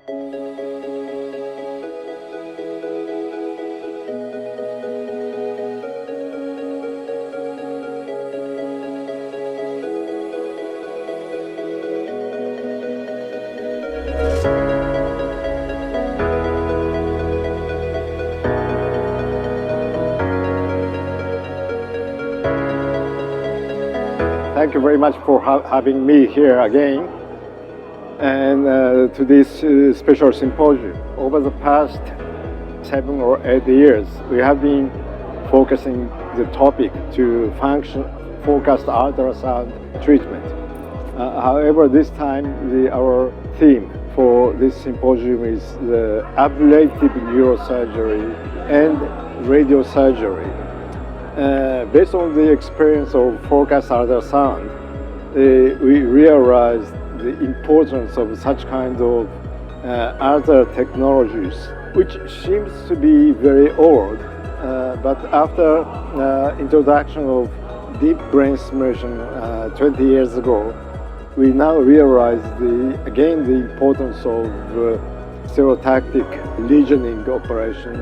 Thank you very much for having me here again and to this special symposium. Over the past 7 or 8 years, we have been focusing the topic to focused ultrasound treatment. However, this time our theme for this symposium is the ablative neurosurgery and radiosurgery. Based on the experience of focused ultrasound, we realized the importance of such kind of other technologies, which seems to be very old. But after introduction of deep brain stimulation 20 years ago, we now realize again the importance of stereotactic lesioning operation,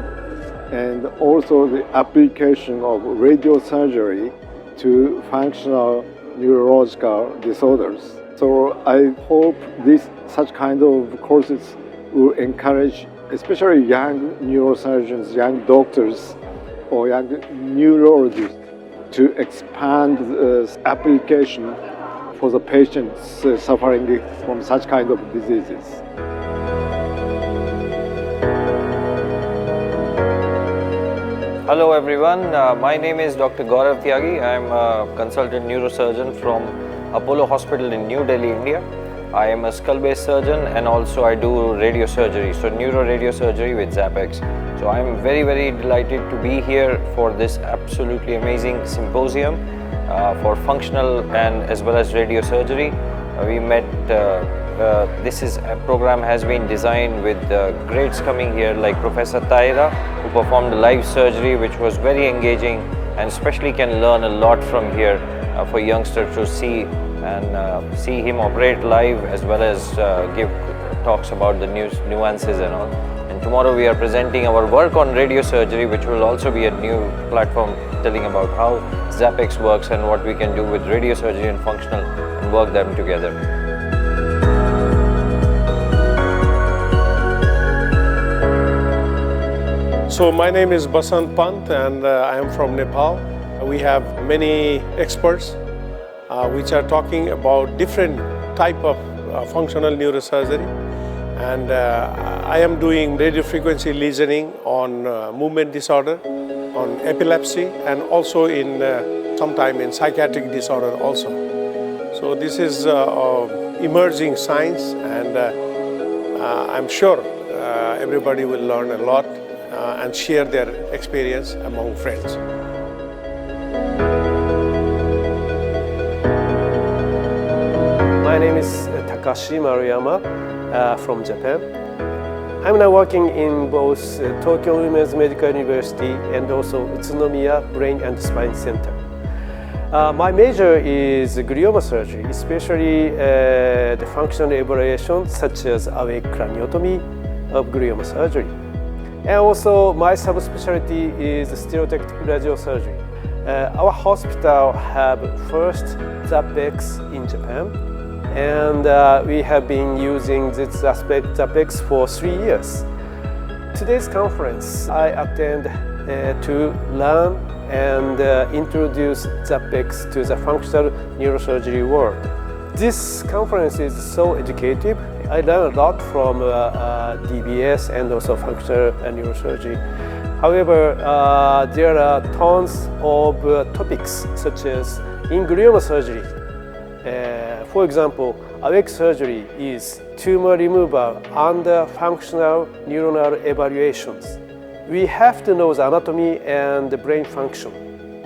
and also the application of radiosurgery to functional neurological disorders. So I hope such kind of courses will encourage especially young neurosurgeons, young doctors, or young neurologists to expand application for the patients suffering from such kind of diseases. Hello everyone, my name is Dr. Gaurav Tyagi. I am a consultant neurosurgeon from Apollo Hospital in New Delhi, India. I am a skull-based surgeon and also I do radiosurgery, so neuroradiosurgery with ZapX. So I am very delighted to be here for this absolutely amazing symposium for functional and as well as radiosurgery. We met, this program has been designed with greats coming here like Professor Taira, who performed live surgery which was very engaging and especially can learn a lot from here for youngsters to see and see him operate live as well as give talks about the nuances and all. And tomorrow we are presenting our work on radiosurgery, which will also be a new platform telling about how ZapX works and what we can do with radiosurgery and functional and work them together. So my name is Basant Pant and I am from Nepal. We have many experts which are talking about different type of functional neurosurgery, and I am doing radiofrequency lesioning on movement disorder, on epilepsy, and also in sometime in psychiatric disorder also. So this is emerging science, and I'm sure everybody will learn a lot and share their experience among friends. My name is Takashi Maruyama from Japan. I'm now working in both Tokyo Women's Medical University and also Utsunomiya Brain and Spine Center. My major is glioma surgery, especially the functional evaluation such as awake craniotomy of glioma surgery. And also my subspecialty is stereotactic radiosurgery. Our hospital have first ZapX in Japan, and we have been using this ZapX for 3 years. Today's conference I attend to learn and introduce ZapX to the functional neurosurgery world. This conference is so educative. I learned a lot from DBS and also functional neurosurgery. However, there are tons of topics such as in glioma surgery. For example, awake surgery is tumor removal under functional neuronal evaluations. We have to know the anatomy and the brain function.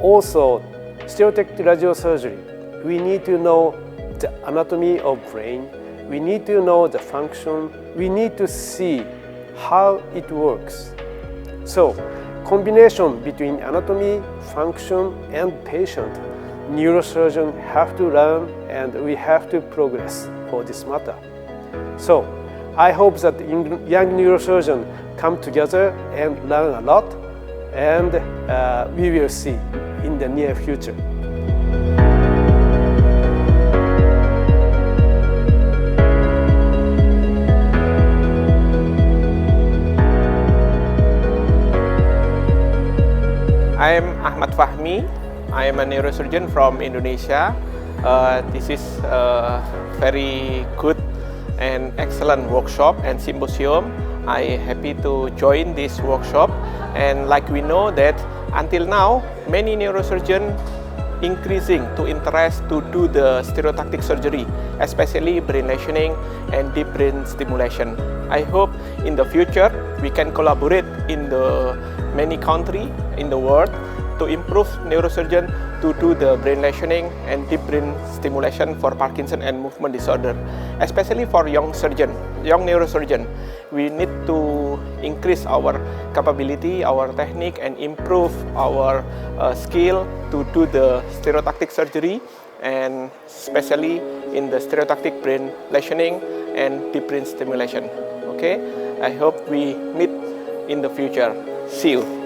Also, stereotactic radiosurgery, we need to know the anatomy of brain. We need to know the function. We need to see how it works. So, combination between anatomy, function, and patient, neurosurgeons have to learn and we have to progress for this matter. So, I hope that young neurosurgeons come together and learn a lot, and we will see in the near future. I am Ahmad Fahmi. I am a neurosurgeon from Indonesia. This is a very good and excellent workshop and symposium. I am happy to join this workshop, and like we know that until now many neurosurgeons increasing to interest to do the stereotactic surgery, especially brain lesioning and deep brain stimulation. I hope in the future we can collaborate in the many countries in the world to improve neurosurgeon to do the brain lesioning and deep brain stimulation for Parkinson and movement disorder, especially for young neurosurgeon. We need to increase our capability, our technique, and improve our skill to do the stereotactic surgery, and especially in the stereotactic brain lesioning and deep brain stimulation. Okay, I hope we meet in the future. See you.